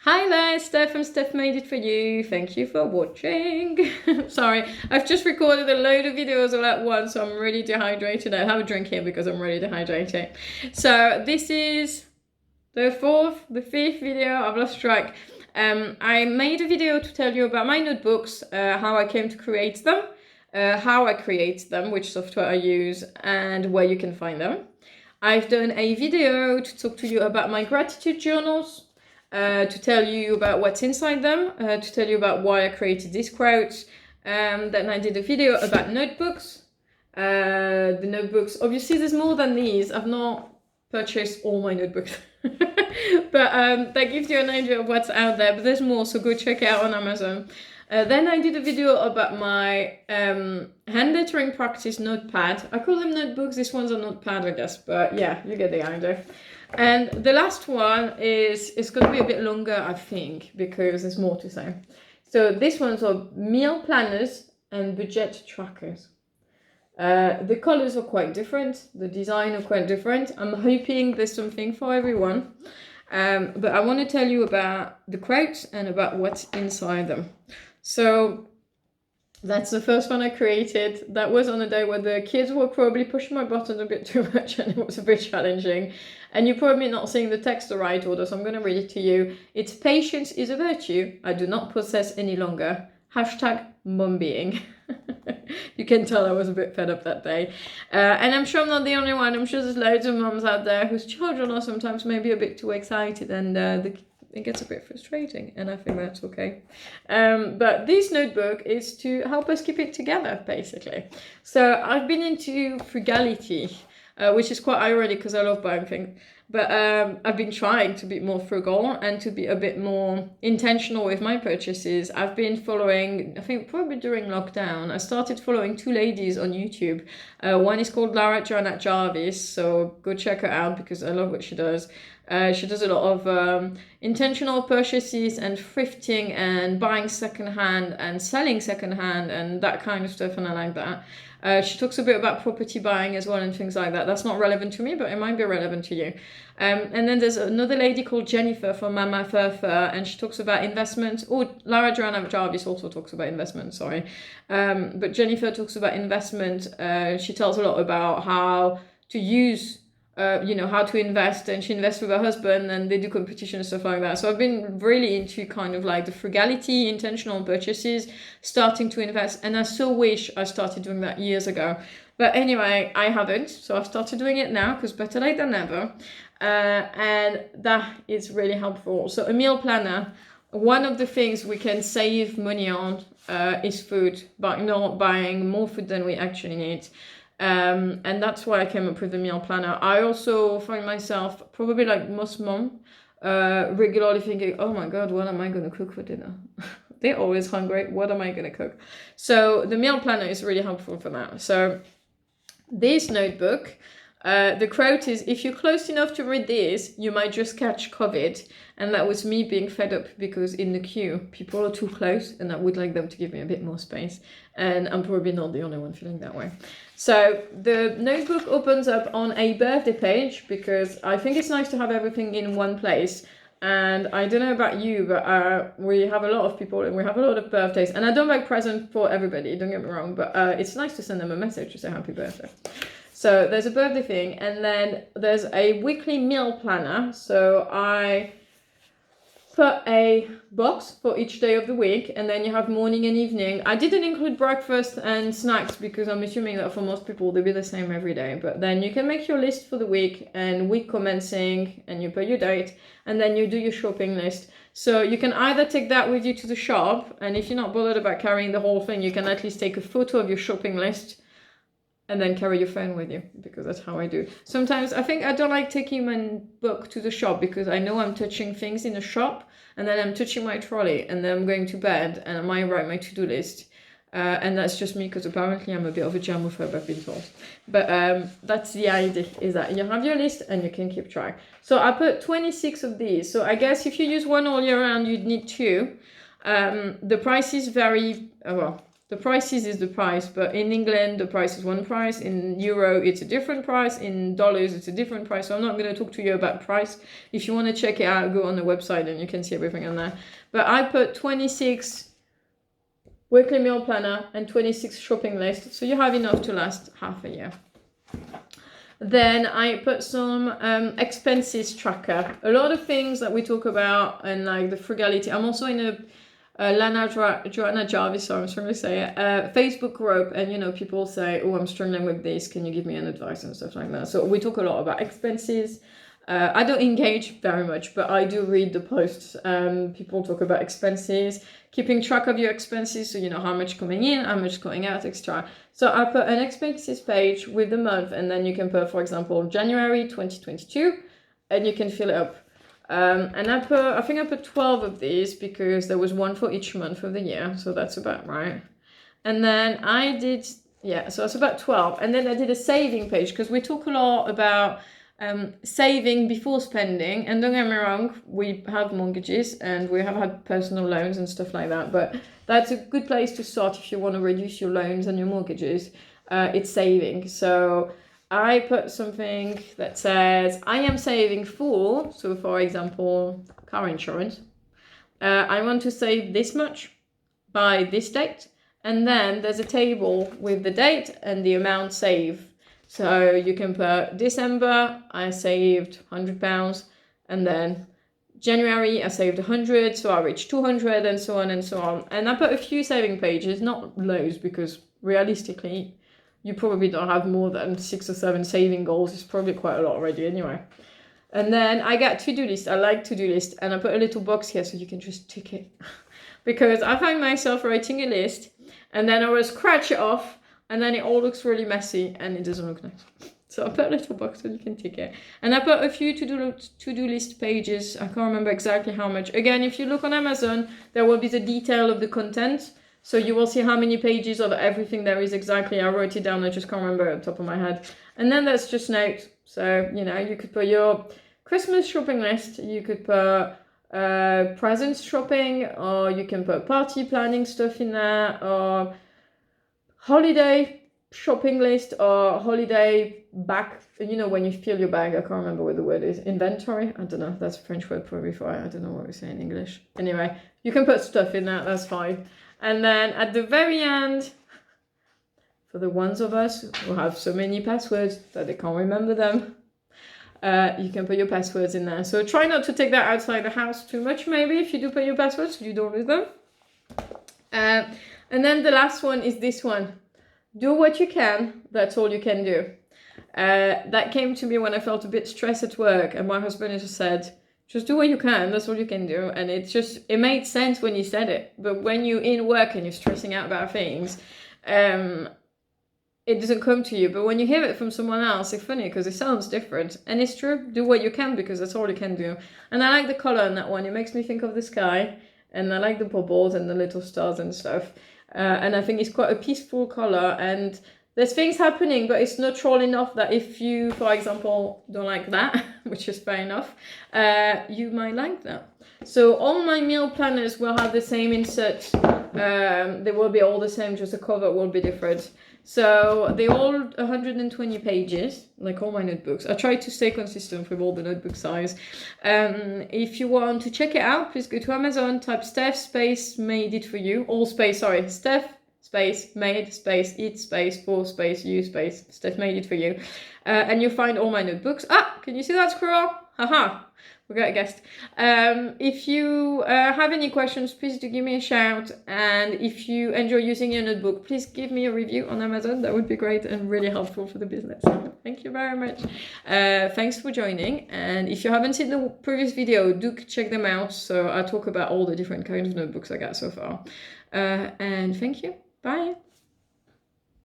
Hi there, Steph from Steph Made It For You. Thank you for watching. Sorry, I've just recorded a load of videos all at once, so I'm really dehydrated. I have a drink here because I'm really dehydrated. So this is the fifth video, I've lost track. I made a video to tell you about my notebooks, how I came to create them, how I create them, which software I use, and where you can find them. I've done a video to talk to you about my gratitude journals, to tell you about what's inside them, to tell you about why I created these quotes. Then I did a video about notebooks. The notebooks, obviously there's more than these. I've not purchased all my notebooks. But that gives you an idea of what's out there, but there's more, so go check it out on Amazon. Then I did a video about my hand lettering practice notepad. I call them notebooks, this one's a notepad I guess, but yeah, you get the idea. And the last one it's going to be a bit longer, I think, because there's more to say. So this one's are meal planners and budget trackers. The colors are quite different, the design are quite different. I'm hoping there's something for everyone. But I want to tell you about the quotes and about what's inside them. So that's the first one I created. That was on a day where the kids were probably pushing my buttons a bit too much and it was a bit challenging. And you're probably not seeing the text the right order, so I'm going to read it to you. It's patience is a virtue I do not possess any longer. #mumbeing. You can tell I was a bit fed up that day. And I'm sure I'm not the only one. I'm sure there's loads of mums out there whose children are sometimes maybe a bit too excited and it gets a bit frustrating, and I think that's okay. But this notebook is to help us keep it together, basically. So I've been into frugality, which is quite ironic because I love buying things. But I've been trying to be more frugal and to be a bit more intentional with my purchases. I've been following, I think probably during lockdown, I started following two ladies on YouTube. One is called Joanna Jarvis, so go check her out because I love what she does. She does a lot of intentional purchases and thrifting and buying secondhand and selling secondhand and that kind of stuff, and I like that. She talks a bit about property buying as well and things like that. That's not relevant to me, but it might be relevant to you. And then there's another lady called Jennifer from Mama Furfur, and she talks about investments. Oh, Joanna Jarvis also talks about investment, sorry. But Jennifer talks about investment. She tells a lot about how to use how to invest, and she invests with her husband and they do competition and stuff like that. So I've been really into kind of like the frugality, intentional purchases, starting to invest, and I so wish I started doing that years ago. But anyway, I haven't, so I've started doing it now because better late than never. And that is really helpful. So a meal planner, one of the things we can save money on is food, but not buying more food than we actually need. And that's why I came up with the meal planner. I also find myself, probably like most mom, regularly thinking, oh my god, what am I going to cook for dinner? They're always hungry, what am I going to cook? So the meal planner is really helpful for that. So this notebook, the quote is, if you're close enough to read this, you might just catch COVID. And that was me being fed up because in the queue, people are too close and I would like them to give me a bit more space. And I'm probably not the only one feeling that way. So the notebook opens up on a birthday page because I think it's nice to have everything in one place. And I don't know about you, but we have a lot of people and we have a lot of birthdays. And I don't buy presents for everybody, don't get me wrong, but it's nice to send them a message to say happy birthday. So there's a birthday thing, and then there's a weekly meal planner. So I put a box for each day of the week, and then you have morning and evening. I didn't include breakfast and snacks because I'm assuming that for most people they'll be the same every day. But then you can make your list for the week and week commencing, and you put your date, and then you do your shopping list. So you can either take that with you to the shop, and if you're not bothered about carrying the whole thing, you can at least take a photo of your shopping list and then carry your phone with you, because that's how I do. Sometimes I think I don't like taking my book to the shop because I know I'm touching things in the shop and then I'm touching my trolley and then I'm going to bed and I might write my to-do list. And that's just me because apparently I'm a bit of a germaphobe, I've been told. But that's the idea, is that you have your list and you can keep track. So I put 26 of these. So I guess if you use one all year round, you'd need two. The prices vary, well, The prices is the price, but in England, the price is one price. In euro, it's a different price. In dollars, it's a different price. So I'm not going to talk to you about price. If you want to check it out, go on the website and you can see everything on there. But I put 26 weekly meal planner and 26 shopping list. So you have enough to last half a year. Then I put some expenses tracker. A lot of things that we talk about and like the frugality. I'm also in a Joanna Jarvis, sorry, I'm trying to say it, Facebook group, and you know, people say, oh, I'm struggling with this, can you give me an advice and stuff like that. So we talk a lot about expenses. I don't engage very much, but I do read the posts. People talk about expenses, keeping track of your expenses, so you know how much coming in, how much going out extra. So I put an expenses page with the month, and then you can put, for example, January 2022, and you can fill it up. And I think I put 12 of these because there was one for each month of the year, so that's about right. And then I did, so it's about 12. And then I did a saving page because we talk a lot about saving before spending. And don't get me wrong, we have mortgages and we have had personal loans and stuff like that, but that's a good place to start if you want to reduce your loans and your mortgages. It's saving. So I put something that says I am saving for, so for example, car insurance. I want to save this much by this date. And then there's a table with the date and the amount saved. So you can put December, I saved £100. And then January, I saved 100. So I reached 200 and so on and so on. And I put a few saving pages, not loads, because realistically, you probably don't have more than 6 or 7 saving goals. It's probably quite a lot already anyway. And then I got to-do list. I like to-do list. And I put a little box here so you can just tick it. Because I find myself writing a list and then I will scratch it off and then it all looks really messy and it doesn't look nice. So I put a little box so you can tick it. And I put a few to-do list pages. I can't remember exactly how much. Again, if you look on Amazon, there will be the detail of the content. So you will see how many pages of everything there is exactly. I wrote it down, I just can't remember on top of my head. And then that's just notes. So, you know, you could put your Christmas shopping list, you could put presents shopping, or you can put party planning stuff in there, or holiday shopping list, or holiday back, you know, when you fill your bag. I can't remember what the word is. Inventory? I don't know. That's a French word probably for it. I don't know what we say in English. Anyway, you can put stuff in that. That's fine. And then at the very end, for the ones of us who have so many passwords that they can't remember them, you can put your passwords in there. So try not to take that outside the house too much, maybe, if you do put your passwords, so you don't lose them. And then the last one is this one. Do what you can, that's all you can do. That came to me when I felt a bit stressed at work, and my husband just said, just do what you can, that's all you can do. And it made sense when you said it. But when you're in work and you're stressing out about things, it doesn't come to you. But when you hear it from someone else, it's funny because it sounds different. And it's true, do what you can because that's all you can do. And I like the color on that one. It makes me think of the sky. And I like the bubbles and the little stars and stuff. And I think it's quite a peaceful color. And there's things happening, but it's neutral enough that if you, for example, don't like that, which is fair enough, you might like that. So all my meal planners will have the same insert. They will be all the same, just the cover will be different. So they're all 120 pages, like all my notebooks. I try to stay consistent with all the notebook size. If you want to check it out, please go to Amazon, type Steph space made it for you, all space, sorry, Steph space made space it space for space you space Steph made it for you, and you'll find all my notebooks. Can you see that squirrel? Haha, we got a guest. If you have any questions, please do give me a shout, and if you enjoy using your notebook, please give me a review on Amazon. That would be great and really helpful for the business. Thank you very much. Thanks for joining, and if you haven't seen the previous video, do check them out. So I talk about all the different kinds of notebooks I got so far, and thank you. Bye.